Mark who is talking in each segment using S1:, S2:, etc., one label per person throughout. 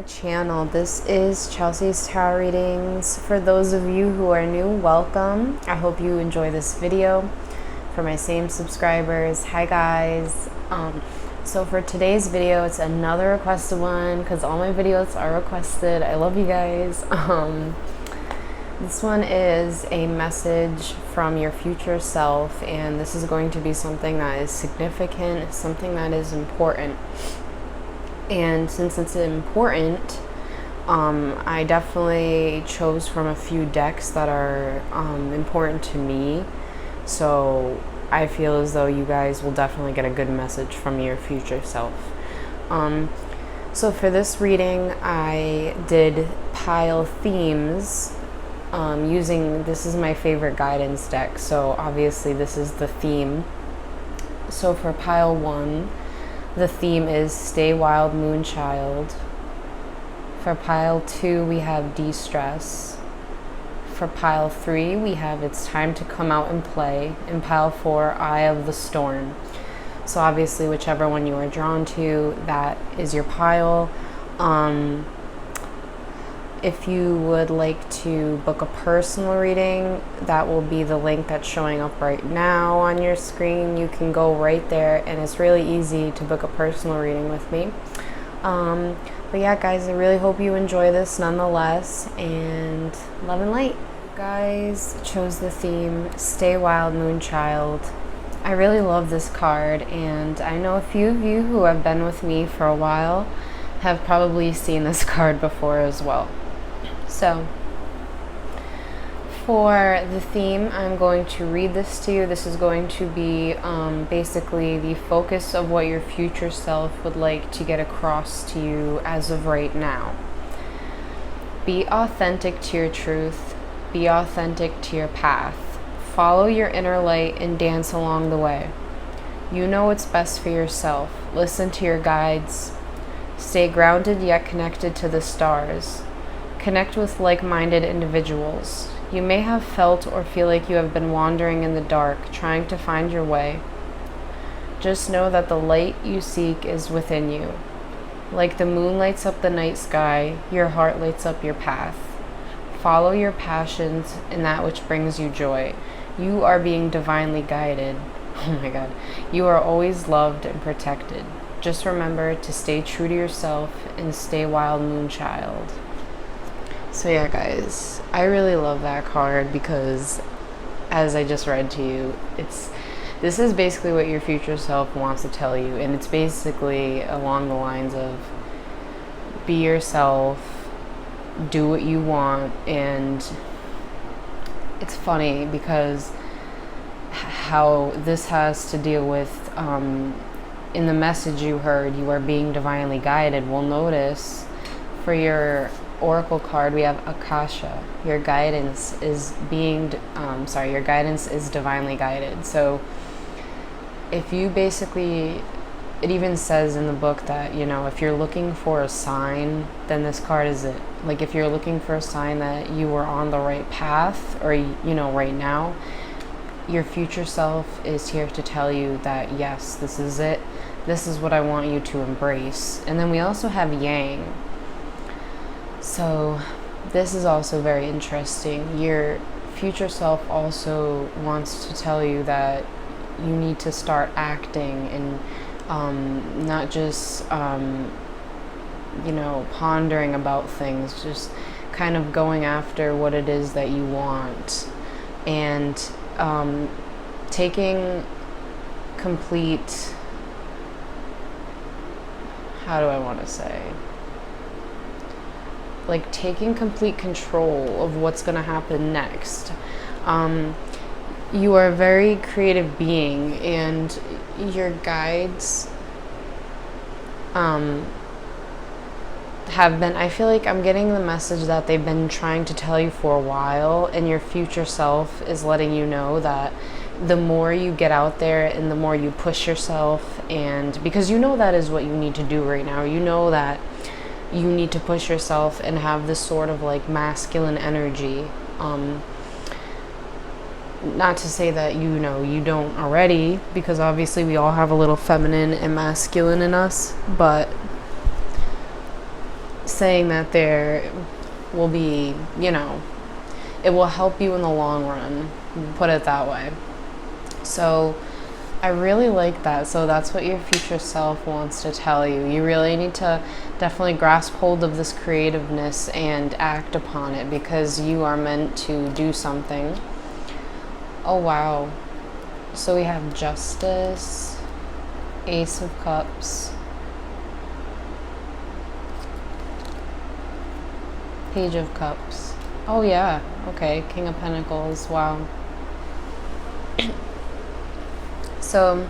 S1: channel. This is Chelsea's Tarot Readings. For those of you who are new, welcome. I hope you enjoy this video. For my same subscribers, hi guys. So for today's video, it's another requested one because all my videos are requested. I love you guys. This one is a message from your future self, and this is going to be something that is significant, something that is important. And since it's important, I definitely chose from a few decks that are important to me. So I feel as though you guys will definitely get a good message from your future self. So for this reading, I did pile themes using, this is my favorite guidance deck. So obviously this is the theme. So for pile 1, the theme is Stay Wild, Moonchild. For pile 2, we have De-stress. For pile 3, we have It's Time to Come Out and Play. And pile 4, Eye of the Storm. So obviously, whichever one you are drawn to, that is your pile. If you would like to book a personal reading, that will be the link that's showing up right now on your screen. You can go right there, and it's really easy to book a personal reading with me. But yeah, guys, I really hope you enjoy this nonetheless, and love and light. You guys chose the theme Stay Wild, Moonchild. I really love this card, and I know a few of you who have been with me for a while have probably seen this card before as well. So, for the theme, I'm going to read this to you. This is going to be basically the focus of what your future self would like to get across to you as of right now. Be authentic to your truth. Be authentic to your path. Follow your inner light and dance along the way. You know what's best for yourself. Listen to your guides. Stay grounded yet connected to the stars. Connect with like-minded individuals. You may have felt or feel like you have been wandering in the dark, trying to find your way. Just know that the light you seek is within you. Like the moon lights up the night sky, your heart lights up your path. Follow your passions and that which brings you joy. You are being divinely guided. Oh my God. You are always loved and protected. Just remember to stay true to yourself and stay wild, Moonchild. So yeah, guys, I really love that card because, as I just read to you, this is basically what your future self wants to tell you, and it's basically along the lines of be yourself, do what you want. And it's funny because how this has to deal with in the message you heard, you are being divinely guided. We'll notice for your Oracle card, we have Akasha. Your guidance is your guidance is divinely guided. So if you basically, it even says in the book that, you know, if you're looking for a sign, then this card is it. Like if you're looking for a sign that you are on the right path, or, you know, right now, your future self is here to tell you that, yes, this is it. This is what I want you to embrace. And then we also have Yang. So this is also very interesting. Your future self also wants to tell you that you need to start acting and not just, you know, pondering about things, just kind of going after what it is that you want, and taking complete, how do I want to say? Like taking complete control of what's going to happen next. You are a very creative being, and your guides have been, I feel like I'm getting the message that they've been trying to tell you for a while, and your future self is letting you know that the more you get out there and the more you push yourself, and because you know that is what you need to do right now. You know that you need to push yourself and have this sort of like masculine energy. Not to say that, you know, you don't already, because obviously we all have a little feminine and masculine in us, but saying that there will be, it will help you in the long run, put it that way. So I really like that. So that's what your future self wants to tell you. You really need to definitely grasp hold of this creativeness and act upon it, because you are meant to do something. Oh, wow. So we have Justice, Ace of Cups, Page of Cups. Oh, yeah. Okay. King of Pentacles. Wow. So,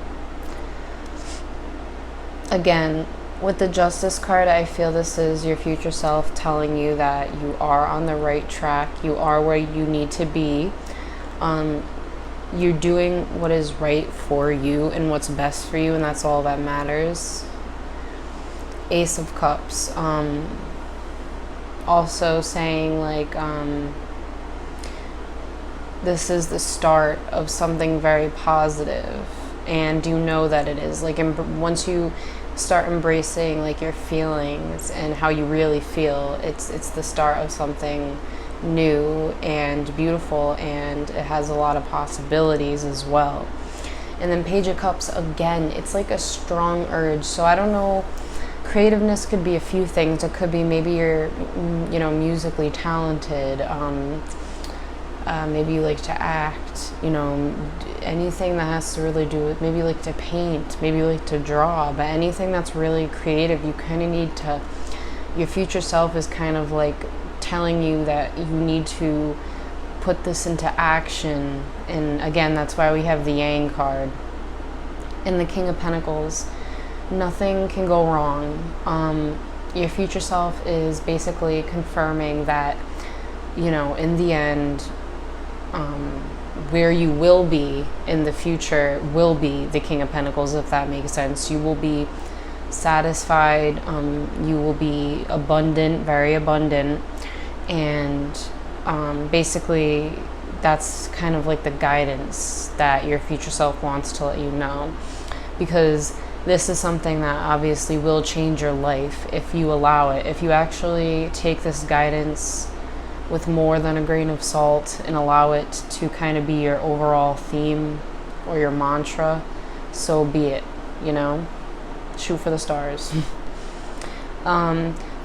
S1: again, with the Justice card, I feel this is your future self telling you that you are on the right track. You are where you need to be. You're doing what is right for you and what's best for you, and that's all that matters. Ace of Cups. Also saying, like, this is the start of something very positive, and you know that it is. Like, once you start embracing, like, your feelings and how you really feel, it's the start of something new and beautiful, and it has a lot of possibilities as well. And then Page of Cups, again, it's like a strong urge. So I don't know, creativeness could be a few things. It could be maybe you're, musically talented, maybe you like to act, anything that has to really do with, maybe you like to paint, maybe you like to draw, but anything that's really creative, you kind of need to, your future self is kind of like telling you that you need to put this into action. And again, that's why we have the Yang card. And the King of Pentacles, nothing can go wrong. Your future self is basically confirming that, in the end, where you will be in the future will be the King of Pentacles, if that makes sense. You will be satisfied, you will be abundant, very abundant, and basically that's kind of like the guidance that your future self wants to let you know, because this is something that obviously will change your life if you allow it. If you actually take this guidance with more than a grain of salt and allow it to kind of be your overall theme or your mantra, so be it, shoot for the stars.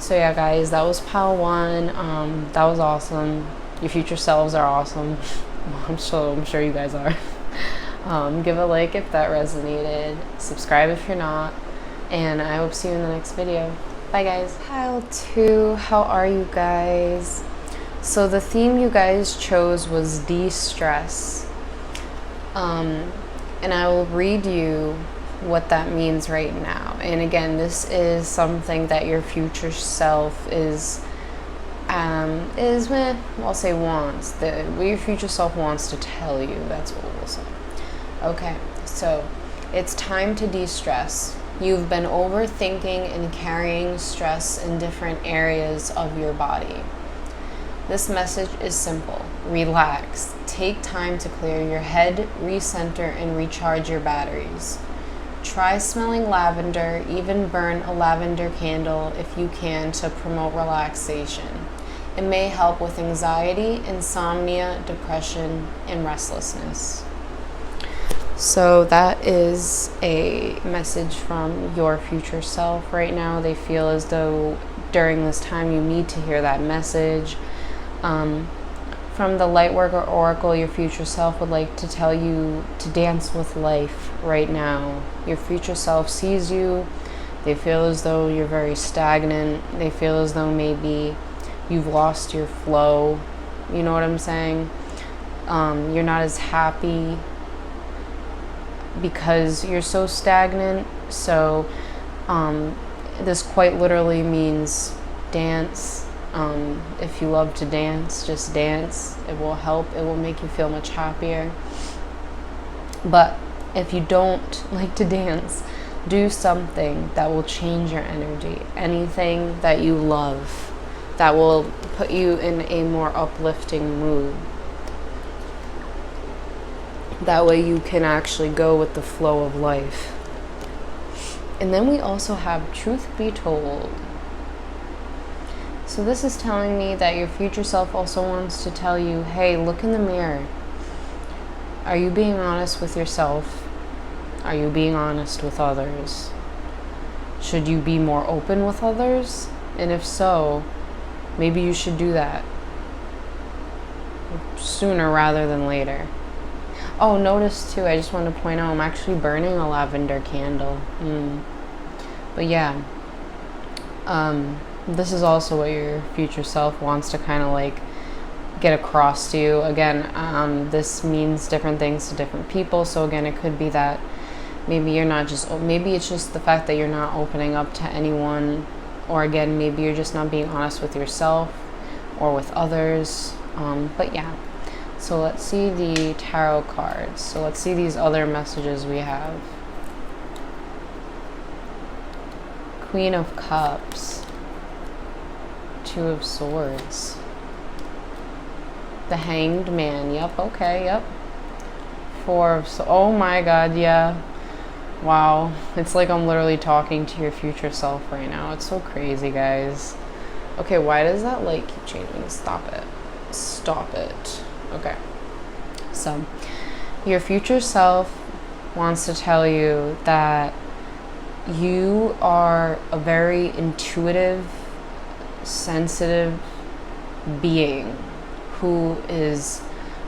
S1: So yeah, guys, that was pile 1. That was awesome. Your future selves are awesome. I'm sure you guys are. Give a like if that resonated. Subscribe if you're not. And I hope to see you in the next video. Bye, guys. Pile 2. How are you guys? So the theme you guys chose was de-stress. And I will read you what that means right now. And again, this is something that your future self is I'll say wants, what your future self wants to tell you. That's what we'll say. Okay, so it's time to de-stress. You've been overthinking and carrying stress in different areas of your body. This message is simple. Relax. Take time to clear your head, recenter, and recharge your batteries. Try smelling lavender, even burn a lavender candle if you can to promote relaxation. It may help with anxiety, insomnia, depression, and restlessness. So that is a message from your future self right now. They feel as though during this time you need to hear that message. From the Lightworker Oracle, your future self would like to tell you to dance with life right now. Your future self sees you. They feel as though you're very stagnant. They feel as though maybe you've lost your flow. You know what I'm saying? You're not as happy because you're so stagnant. So this quite literally means dance. If you love to dance, just dance. It will help. It will make you feel much happier. But if you don't like to dance, do something that will change your energy. Anything that you love that will put you in a more uplifting mood. That way you can actually go with the flow of life. And then we also have Truth Be Told. So this is telling me that your future self also wants to tell you, hey, look in the mirror. Are you being honest with yourself? Are you being honest with others? Should you be more open with others? And if so, maybe you should do that sooner rather than later. Oh, notice too, I just want to point out I'm actually burning a lavender candle. But yeah, this is also what your future self wants to kind of like get across to you. Again, this means different things to different people. So again, it could be that maybe you're not just, maybe it's just the fact that you're not opening up to anyone, or again, maybe you're just not being honest with yourself or with others. But yeah, so let's see the tarot cards. So let's see these other messages we have. Queen of Cups, Two of Swords, the Hanged Man. Yep, okay, yep. Four of oh my god, yeah. Wow, it's like I'm literally talking to your future self right now. It's so crazy, guys. Okay, why does that light keep changing? Stop it. Stop it. Okay. So, your future self wants to tell you that you are a very intuitive, sensitive being who has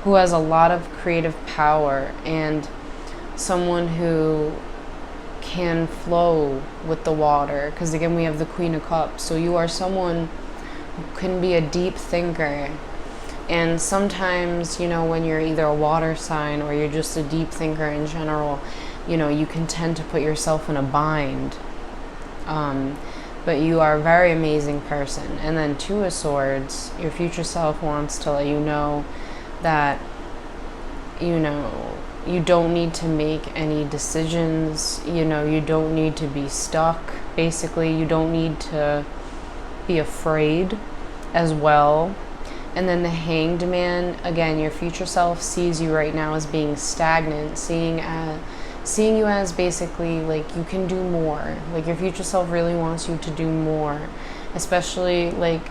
S1: a lot of creative power, and someone who can flow with the water, because again we have the Queen of Cups. So you are someone who can be a deep thinker, and sometimes, you know, when you're either a water sign or you're just a deep thinker in general, you know, you can tend to put yourself in a bind, but you are a very amazing person. And then Two of Swords, your future self wants to let you know that, you know, you don't need to make any decisions, you know, you don't need to be stuck. Basically, you don't need to be afraid as well. And then the Hanged Man, again, your future self sees you right now as being stagnant, seeing you as basically like you can do more. Like your future self really wants you to do more, especially like,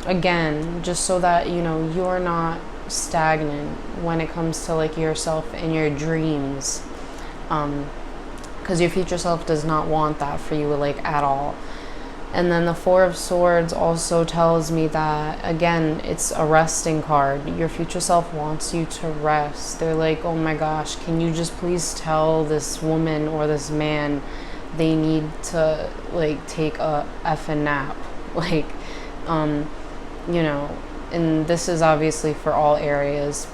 S1: again, just so that, you know, you're not stagnant when it comes to like yourself and your dreams, because your future self does not want that for you, like, at all. And then the Four of Swords also tells me that, again, it's a resting card. Your future self wants you to rest. They're like, oh my gosh, can you just please tell this woman or this man they need to like take a effing nap, like, you know. And this is obviously for all areas,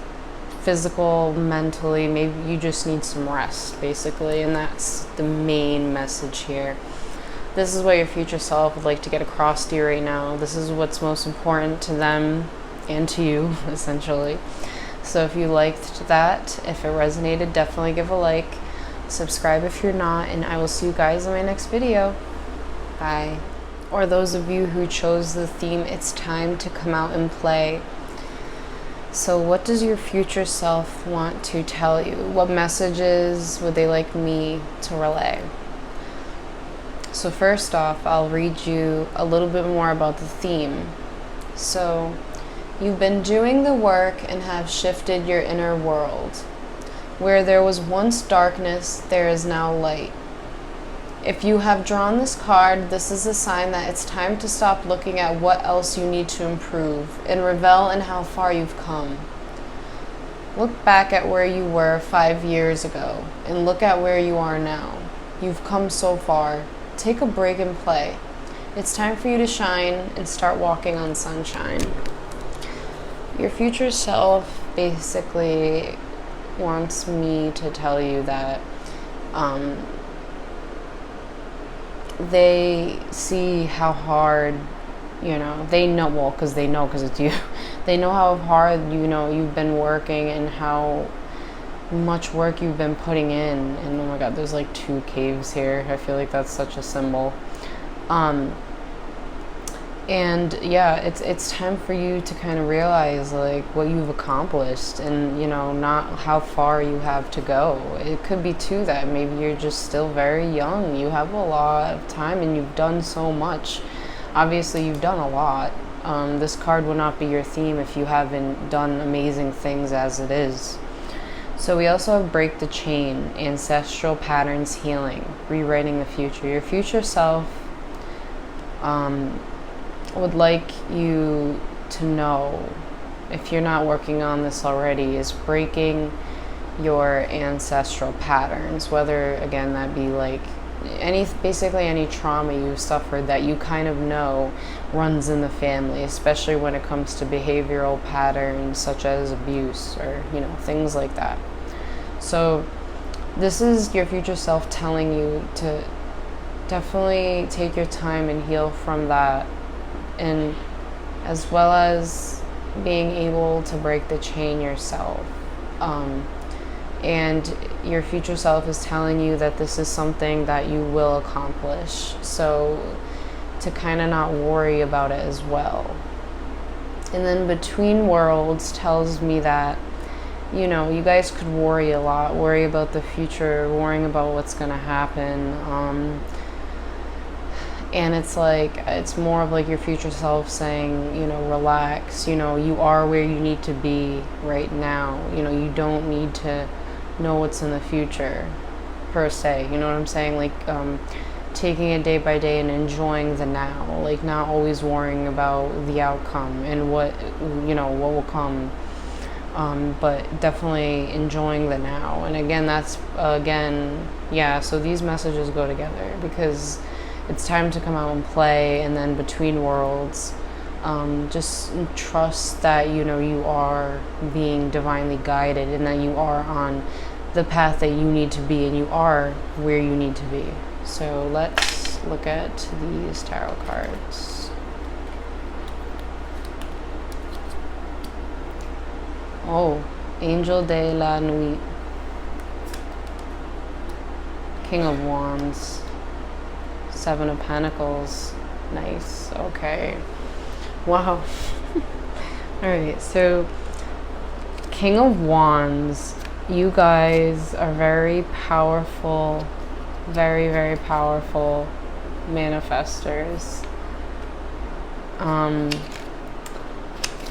S1: physical, mentally, maybe you just need some rest, basically. And that's the main message here. This is what your future self would like to get across to you right now. This is what's most important to them and to you, essentially. So if you liked that, if it resonated, definitely give a like. Subscribe if you're not, and I will see you guys in my next video. Bye. Or those of you who chose the theme, it's time to come out and play. So what does your future self want to tell you? What messages would they like me to relay? So first off, I'll read you a little bit more about the theme. So, you've been doing the work and have shifted your inner world. Where there was once darkness, there is now light. If you have drawn this card, this is a sign that it's time to stop looking at what else you need to improve and revel in how far you've come. Look back at where you were 5 years ago and look at where you are now. You've come so far. Take a break and play. It's time for you to shine and start walking on sunshine. Your future self basically wants me to tell you that they see how hard, you know, they know, well, because it's you. They know how hard, you know, you've been working and how much work you've been putting in. And oh my god, there's like 2 caves here. I feel like that's such a symbol. And yeah, it's time for you to kind of realize like what you've accomplished, and, you know, not how far you have to go. It could be too that maybe you're just still very young. You have a lot of time and you've done so much. Obviously, you've done a lot. This card would not be your theme if you haven't done amazing things as it is. So we also have break the chain, ancestral patterns healing, rewriting the future. Your future self would like you to know, if you're not working on this already, is breaking your ancestral patterns, whether, again, that be like basically any trauma you suffered that you kind of know runs in the family, especially when it comes to behavioral patterns such as abuse or, things like that. So this is your future self telling you to definitely take your time and heal from that, and as well as being able to break the chain yourself. And your future self is telling you that this is something that you will accomplish. So to kind of not worry about it as well. And then between worlds tells me that, you guys could worry a lot, worry about the future, worrying about what's going to happen. And it's more of like your future self saying, relax, you are where you need to be right now. You don't need to know what's in the future per se, you know what I'm saying? Like taking it day by day and enjoying the now, like not always worrying about the outcome and what will come, but definitely enjoying the now. And again, so these messages go together because it's time to come out and play. And then between worlds, just trust that you are being divinely guided and that you are on the path that you need to be and you are where you need to be. So let's look at these tarot cards. Oh, Angel de la Nuit, King of Wands, Seven of Pentacles. Nice. Okay. Wow. Alright, so King of Wands, you guys are very powerful, very, very powerful manifestors.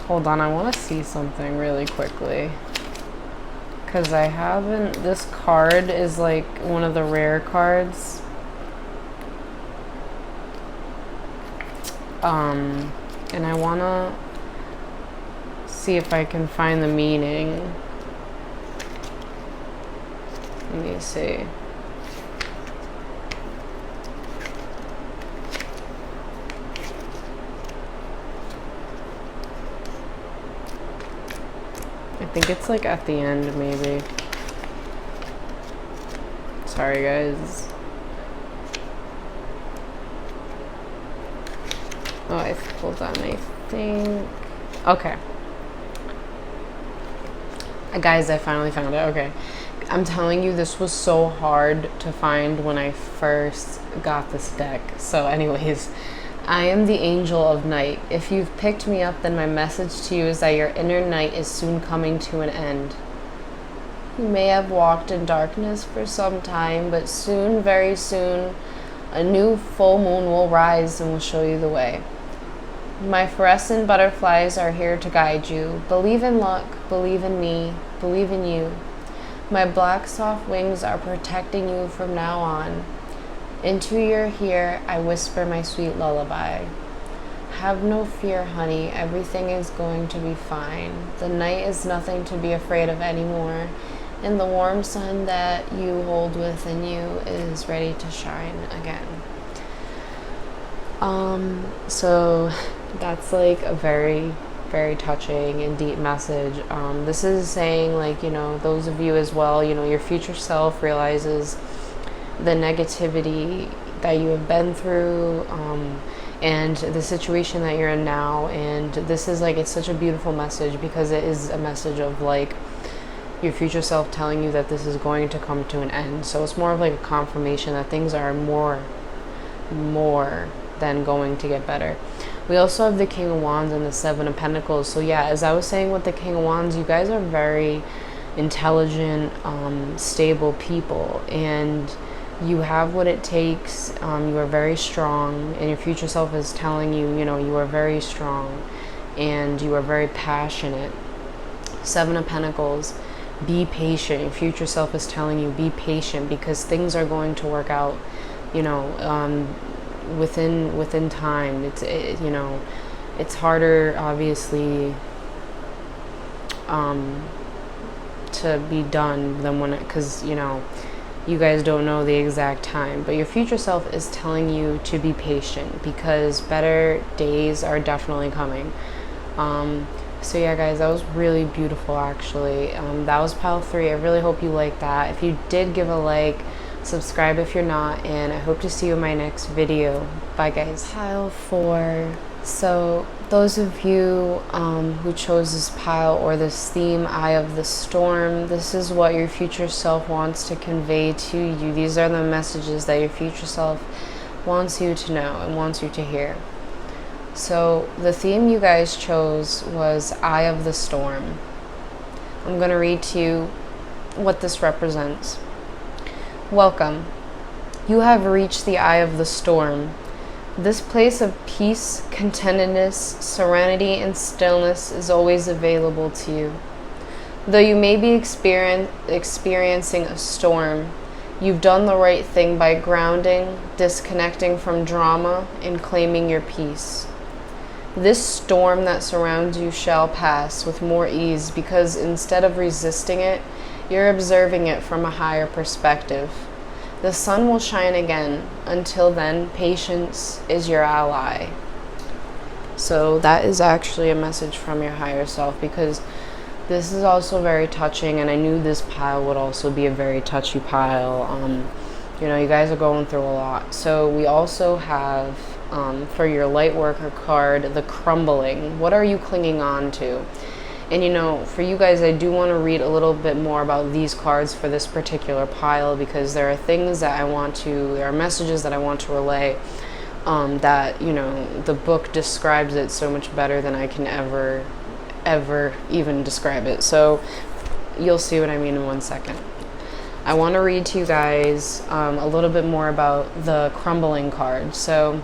S1: Hold on, I want to see something really quickly. Because this card is like one of the rare cards. And I want to see if I can find the meaning. Let me see. I think it's like at the end, maybe. Sorry, guys. Oh, hold on, I think. Okay. Guys, I finally found it. Okay. I'm telling you, this was so hard to find when I first got this deck. So anyways, I am the angel of night. If you've picked me up, then my message to you is that your inner night is soon coming to an end. You may have walked in darkness for some time, but soon, very soon, a new full moon will rise and will show you the way. My fluorescent butterflies are here to guide you. Believe in luck, believe in me, believe in you. My black soft wings are protecting you from now on. Into your ear, I whisper my sweet lullaby. Have no fear, honey, everything is going to be fine. The night is nothing to be afraid of anymore, and the warm sun that you hold within you is ready to shine again. So that's like a very, very touching and deep message. This is saying, like, those of you as well, your future self realizes the negativity that you have been through, and the situation that you're in now. And this is like, it's such a beautiful message because it is a message of like your future self telling you that this is going to come to an end. So it's more of like a confirmation that things are more than going to get better. We also have the King of Wands and the Seven of Pentacles. So yeah, as I was saying with the King of Wands, you guys are very intelligent, stable people, and You have what it takes. You are very strong, and your future self is telling you, you are very strong and you are very passionate. Seven of Pentacles, be patient. Your future self is telling you, be patient, because things are going to work out, within time. It's harder, obviously, to be done than when because you guys don't know the exact time, but your future self is telling you to be patient because better days are definitely coming. So yeah, guys, that was really beautiful, actually. That was pile 3. I really hope you liked that. If you did, give a like, subscribe if you're not, and I hope to see you in my next video. Bye, guys. Pile 4. So those of you who chose this pile or this theme, Eye of the Storm, this is what your future self wants to convey to you. These are the messages that your future self wants you to know and wants you to hear. So the theme you guys chose was Eye of the Storm. I'm going to read to you what this represents. Welcome. You have reached the eye of the storm. This place of peace, contentedness, serenity, and stillness is always available to you. Though you may be experiencing a storm, you've done the right thing by grounding, disconnecting from drama, and claiming your peace. This storm that surrounds you shall pass with more ease because instead of resisting it, you're observing it from a higher perspective. The sun will shine again. Until then, patience is your ally. So that is actually a message from your higher self, because this is also very touching, and I knew this pile would also be a very touchy pile. You guys are going through a lot. So we also have, for your light worker card, the crumbling. What are you clinging on to? And for you guys, I do want to read a little bit more about these cards for this particular pile, because there are things that there are messages that I want to relay, that, the book describes it so much better than I can ever even describe it. So you'll see what I mean in 1 second. I want to read to you guys a little bit more about the crumbling card. So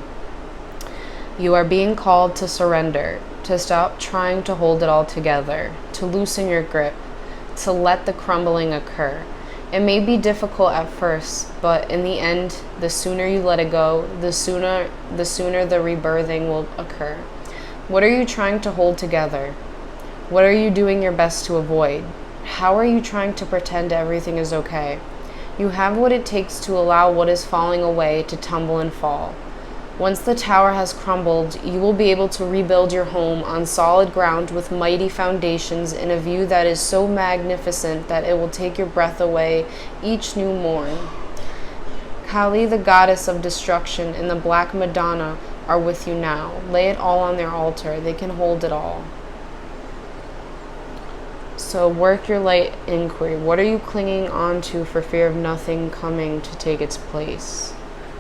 S1: you are being called to surrender, to stop trying to hold it all together, to loosen your grip, to let the crumbling occur. It may be difficult at first, but in the end, the sooner you let it go, the sooner the rebirthing will occur. What are you trying to hold together? What are you doing your best to avoid? How are you trying to pretend everything is okay? You have what it takes to allow what is falling away to tumble and fall. Once the tower has crumbled, you will be able to rebuild your home on solid ground with mighty foundations in a view that is so magnificent that it will take your breath away each new morn. Kali, the goddess of destruction, and the Black Madonna are with you now. Lay it all on their altar. They can hold it all. So work your light inquiry. What are you clinging on to for fear of nothing coming to take its place?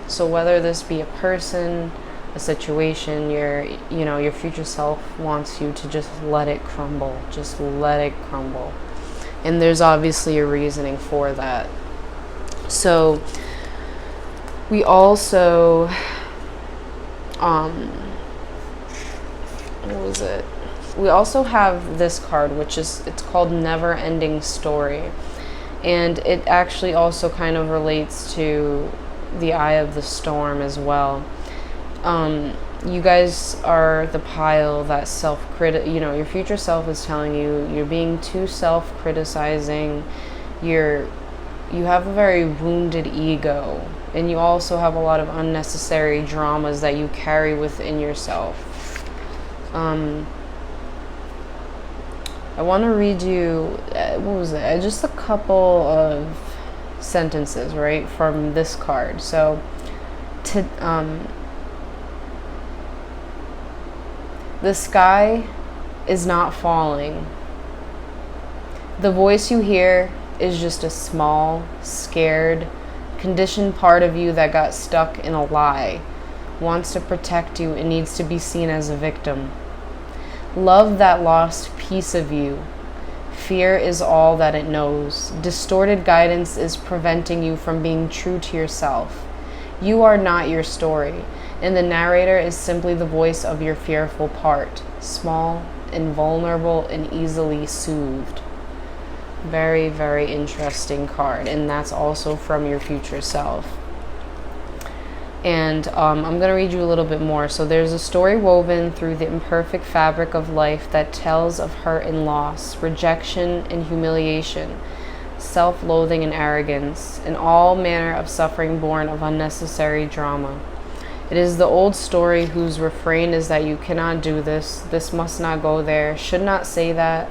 S1: So whether this be a person, a situation, your future self wants you to just let it crumble. Just let it crumble. And there's obviously a reasoning for that. So we also, what was it? We also have this card, it's called Never Ending Story. And it actually also kind of relates to the Eye of the Storm as well. You guys are the pile that your future self is telling you you're being too self-criticizing. You have a very wounded ego, and you also have a lot of unnecessary dramas that you carry within yourself. I want to read you, just a couple of sentences, right, from this card. So, the sky is not falling. The voice you hear is just a small, scared, conditioned part of you that got stuck in a lie, wants to protect you, and needs to be seen as a victim. Love that lost piece of you. Fear is all that it knows. Distorted guidance is preventing you from being true to yourself. You are not your story, and the narrator is simply the voice of your fearful part, small and vulnerable and easily soothed. Very, very interesting card, and that's also from your future self. And I'm going to read you a little bit more. So there's a story woven through the imperfect fabric of life that tells of hurt and loss, rejection and humiliation, self-loathing and arrogance, and all manner of suffering born of unnecessary drama. It is the old story whose refrain is that you cannot do this, this must not go there, should not say that,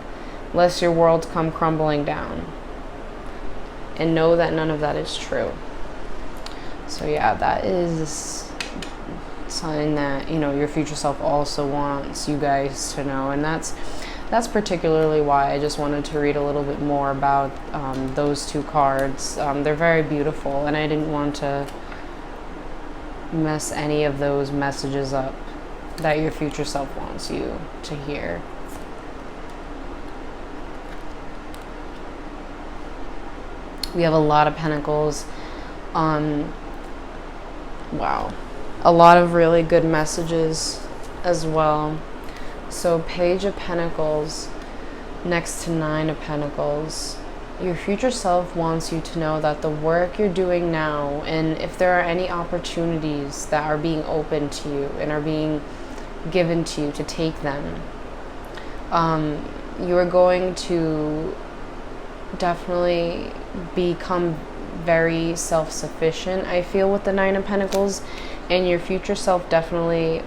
S1: lest your world come crumbling down. And know that none of that is true. So yeah, that is something that, you know, your future self also wants you guys to know. And that's particularly why I just wanted to read a little bit more about those two cards. They're very beautiful, and I didn't want to mess any of those messages up that your future self wants you to hear. We have a lot of pentacles. Wow. A lot of really good messages as well. So Page of Pentacles next to Nine of Pentacles. Your future self wants you to know that the work you're doing now, and if there are any opportunities that are being open to you and are being given to you to take them, you are going to definitely become very self-sufficient, I feel, with the Nine of Pentacles, and your future self definitely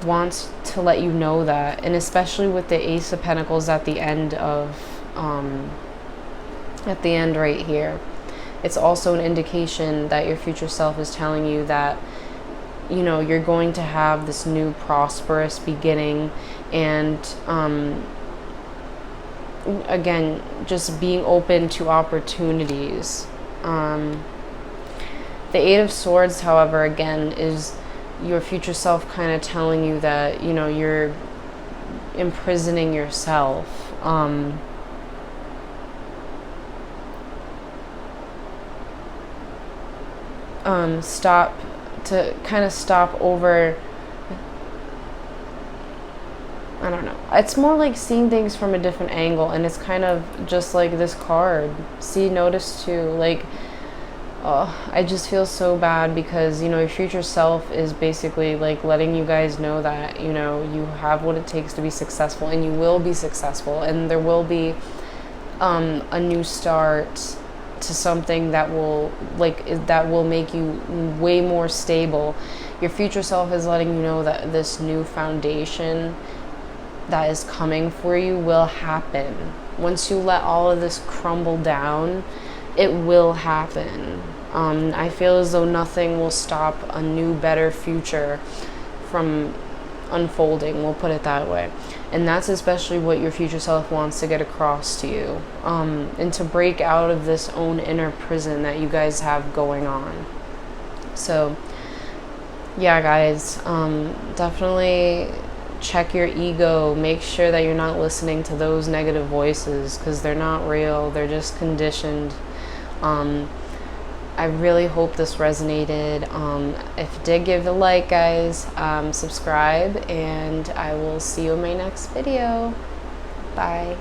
S1: wants to let you know that. And especially with the Ace of Pentacles at the end right here, it's also an indication that your future self is telling you that, you know, you're going to have this new prosperous beginning, and again, just being open to opportunities. The Eight of Swords, however, again, is your future self kind of telling you that, you know, you're imprisoning yourself. Stop over, I don't know. It's more like seeing things from a different angle, and it's kind of just like this card. See, notice too, like, I just feel so bad because, you know, your future self is basically like letting you guys know that, you know, you have what it takes to be successful, and you will be successful, and there will be a new start to something that will make you way more stable. Your future self is letting you know that this new foundation that is coming for you will happen. Once you let all of this crumble down, it will happen. I feel as though nothing will stop a new, better future from unfolding, we'll put it that way. And that's especially what your future self wants to get across to you, and to break out of this own inner prison that you guys have going on. So yeah, guys, definitely check your ego. Make sure that you're not listening to those negative voices, because they're not real. They're just conditioned. I really hope this resonated. If it did, give it a like, guys. Subscribe, and I will see you in my next video. Bye.